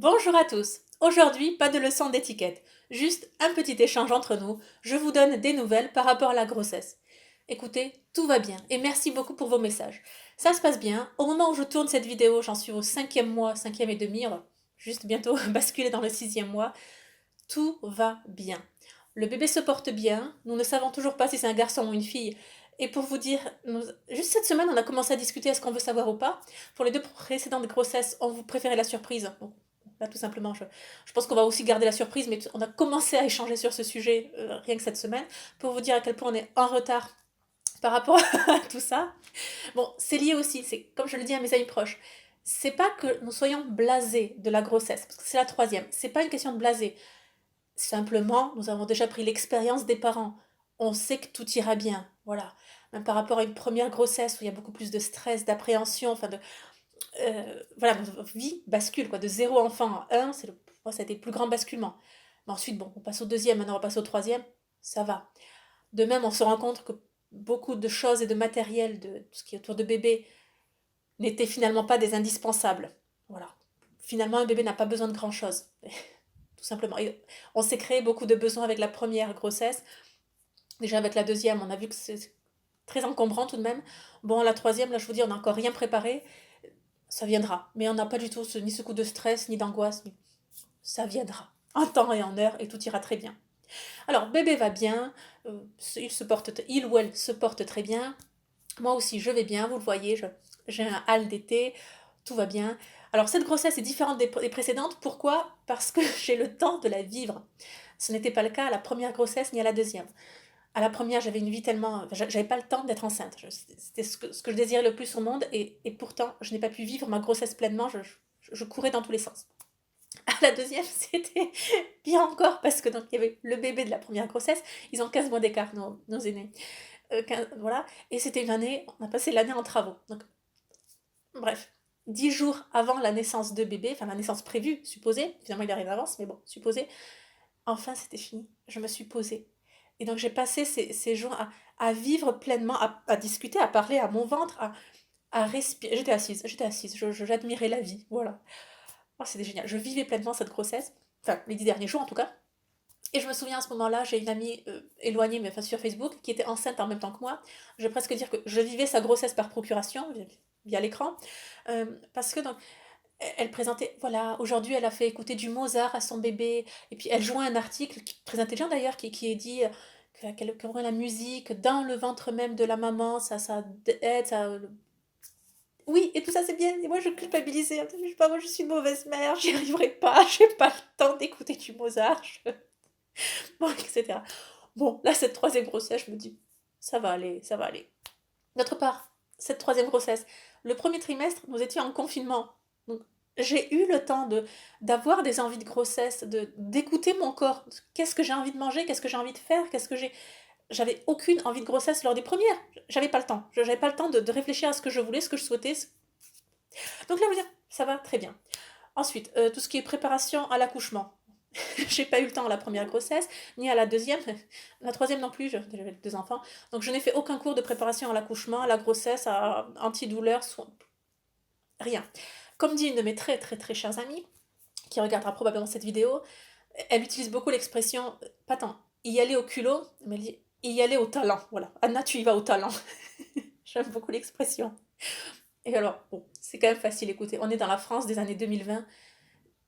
Bonjour à tous. Aujourd'hui, pas de leçon d'étiquette, juste un petit échange entre nous. Je vous donne des nouvelles par rapport à la grossesse. Écoutez, tout va bien et merci beaucoup pour vos messages. Ça se passe bien. Au moment où je tourne cette vidéo, j'en suis au 5e mois, 5e et demi, on va juste bientôt basculer dans le 6e mois. Tout va bien. Le bébé se porte bien. Nous ne savons toujours pas si c'est un garçon ou une fille. Et pour vous dire, juste cette semaine, on a commencé à discuter est-ce qu'on veut savoir ou pas. Pour les deux précédentes grossesses, on vous préférait la surprise. Donc, là, tout simplement, je pense qu'on va aussi garder la surprise, mais on a commencé à échanger sur ce sujet rien que cette semaine, pour vous dire à quel point on est en retard par rapport à tout ça. Bon, c'est lié aussi, c'est comme je le dis à mes amis proches, c'est pas que nous soyons blasés de la grossesse, parce que c'est la troisième, c'est pas une question de blasé. Simplement, nous avons déjà pris l'expérience des parents. On sait que tout ira bien, voilà. Même par rapport à une première grossesse où il y a beaucoup plus de stress, d'appréhension, enfin de, voilà, notre vie bascule quoi, de 0 enfant à 1, moi, ça a été le plus grand basculement. Mais ensuite, bon, on passe au deuxième, maintenant on va passer au troisième, ça va. De même, on se rend compte que beaucoup de choses et de matériel, de tout ce qui est autour de bébé, n'étaient finalement pas des indispensables. Voilà. Finalement, un bébé n'a pas besoin de grand-chose. Tout simplement. Et on s'est créé beaucoup de besoins avec la première grossesse. Déjà avec la deuxième, on a vu que c'est très encombrant tout de même. Bon, la troisième, là, je vous dis, on n'a encore rien préparé. Ça viendra. Mais on n'a pas du tout ni ce coup de stress, ni d'angoisse. Ça viendra. En temps et en heure, et tout ira très bien. Alors, bébé va bien. Il ou elle se porte très bien. Moi aussi, je vais bien. Vous le voyez, j'ai un hâle d'été. Tout va bien. Alors, cette grossesse est différente des précédentes. Pourquoi? Parce que j'ai le temps de la vivre. Ce n'était pas le cas à la première grossesse ni à la deuxième. À la première, j'avais une vie tellement. J'avais pas le temps d'être enceinte. C'était ce que je désirais le plus au monde et pourtant, je n'ai pas pu vivre ma grossesse pleinement. Je courais dans tous les sens. À la deuxième, c'était pire encore parce que donc il y avait le bébé de la première grossesse. Ils ont 15 mois d'écart, nos aînés. 15 voilà. Et c'était une année, on a passé l'année en travaux. Donc, bref. 10 jours avant la naissance de bébé, enfin la naissance prévue, supposée, finalement il arrive en avance, mais bon, supposée, enfin c'était fini. Je me suis posée. Et donc j'ai passé ces jours à vivre pleinement, à discuter, à parler à mon ventre, à respirer. J'étais assise, j'admirais la vie, voilà. Oh, c'était génial. Je vivais pleinement cette grossesse, enfin les 10 derniers jours en tout cas. Et je me souviens à ce moment-là, j'ai une amie éloignée, mais enfin sur Facebook, qui était enceinte en même temps que moi. Je vais presque dire que je vivais sa grossesse par procuration, via l'écran. Parce que donc, elle présentait, voilà, aujourd'hui elle a fait écouter du Mozart à son bébé, et puis elle jouait un article, très intelligent d'ailleurs, qui est dit que la musique dans le ventre même de la maman, ça aide, ça. Oui, et tout ça c'est bien, et moi je culpabilisais, je sais pas, moi je suis une mauvaise mère, j'y arriverai pas, j'ai pas le temps d'écouter du Mozart, bon, etc. Bon, là cette troisième grossesse, je me dis, ça va aller, ça va aller. D'autre part, cette troisième grossesse, le premier trimestre, nous étions en confinement. Donc, j'ai eu le temps d'avoir des envies de grossesse, d'écouter mon corps. Qu'est-ce que j'ai envie de manger? Qu'est-ce que j'ai envie de faire? J'avais aucune envie de grossesse lors des premières. J'avais pas le temps. J'avais pas le temps de réfléchir à ce que je voulais, ce que je souhaitais. Donc là, vous dire, ça va très bien. Ensuite, tout ce qui est préparation à l'accouchement. J'ai pas eu le temps à la première grossesse, ni à la deuxième. La troisième non plus, j'avais 2 enfants. Donc je n'ai fait aucun cours de préparation à l'accouchement, à la grossesse, à antidouleur, rien. Comme dit une de mes très très très chères amies, qui regardera probablement cette vidéo, elle utilise beaucoup l'expression, pas tant, y aller au culot, mais elle dit y aller au talent. Voilà. Anna, tu y vas au talent. J'aime beaucoup l'expression. Et alors, bon, c'est quand même facile, écoutez, on est dans la France des années 2020,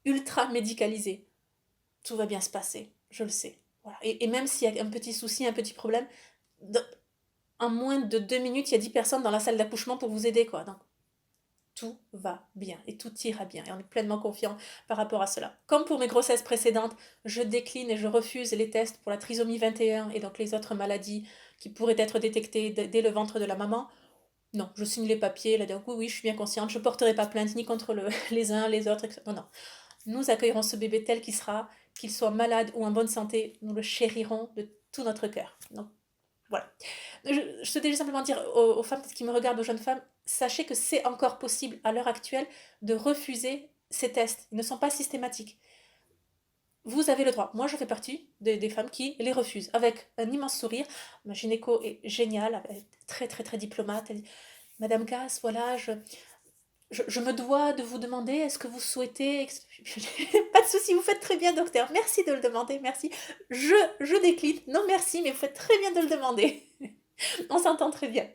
ultra médicalisée. Tout va bien se passer, je le sais. Voilà. Et même s'il y a un petit souci, un petit problème, en moins de 2 minutes, il y a 10 personnes dans la salle d'accouchement pour vous aider, quoi. Donc, tout va bien et tout ira bien. Et on est pleinement confiant par rapport à cela. Comme pour mes grossesses précédentes, je décline et je refuse les tests pour la trisomie 21 et donc les autres maladies qui pourraient être détectées dès le ventre de la maman. Non, je signe les papiers, là, donc oui, oui, je suis bien consciente, je ne porterai pas plainte ni contre les uns, les autres, etc. Non, non. Nous accueillerons ce bébé tel qu'il sera, qu'il soit malade ou en bonne santé, nous le chérirons de tout notre cœur. Donc, voilà. Je souhaitais simplement dire aux femmes qui me regardent, aux jeunes femmes, sachez que c'est encore possible à l'heure actuelle de refuser ces tests. Ils ne sont pas systématiques. Vous avez le droit. Moi, je fais partie des femmes qui les refusent, avec un immense sourire. Ma gynéco est géniale, elle est très très très diplomate. Elle dit, Madame Cass, voilà, je me dois de vous demander, est-ce que vous souhaitez... Pas de souci, vous faites très bien, docteur. Merci de le demander, merci. Je décline. Non, merci, mais vous faites très bien de le demander. On s'entend très bien.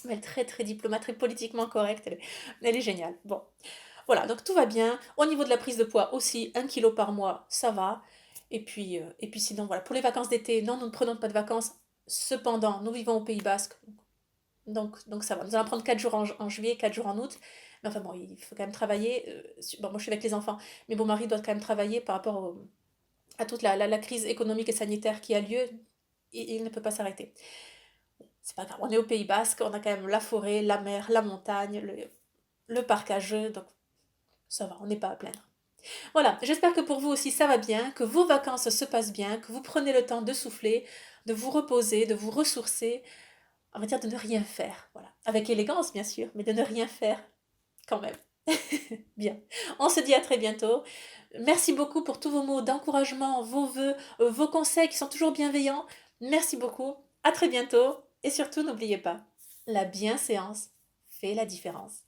Elle est très très diplomate, très politiquement correcte. Elle est géniale. Bon, voilà, donc tout va bien. Au niveau de la prise de poids aussi, 1 kilo par mois, ça va. Et puis sinon, voilà, pour les vacances d'été, non, nous ne prenons pas de vacances. Cependant, nous vivons au Pays Basque, donc ça va. Nous allons prendre 4 jours en juillet, 4 jours en août. Mais enfin bon, il faut quand même travailler. Bon, moi je suis avec les enfants, mais mon mari doit quand même travailler par rapport à toute la crise économique et sanitaire qui a lieu. Il ne peut pas s'arrêter. C'est pas grave, on est au Pays Basque, on a quand même la forêt, la mer, la montagne, le parc à jeux, donc ça va, on n'est pas à plaindre. Voilà, j'espère que pour vous aussi ça va bien, que vos vacances se passent bien, que vous prenez le temps de souffler, de vous reposer, de vous ressourcer, on va dire de ne rien faire, voilà. Avec élégance bien sûr, mais de ne rien faire quand même. Bien. On se dit à très bientôt. Merci beaucoup pour tous vos mots d'encouragement, vos vœux, vos conseils qui sont toujours bienveillants. Merci beaucoup. À très bientôt. Et surtout, n'oubliez pas, la bienséance fait la différence.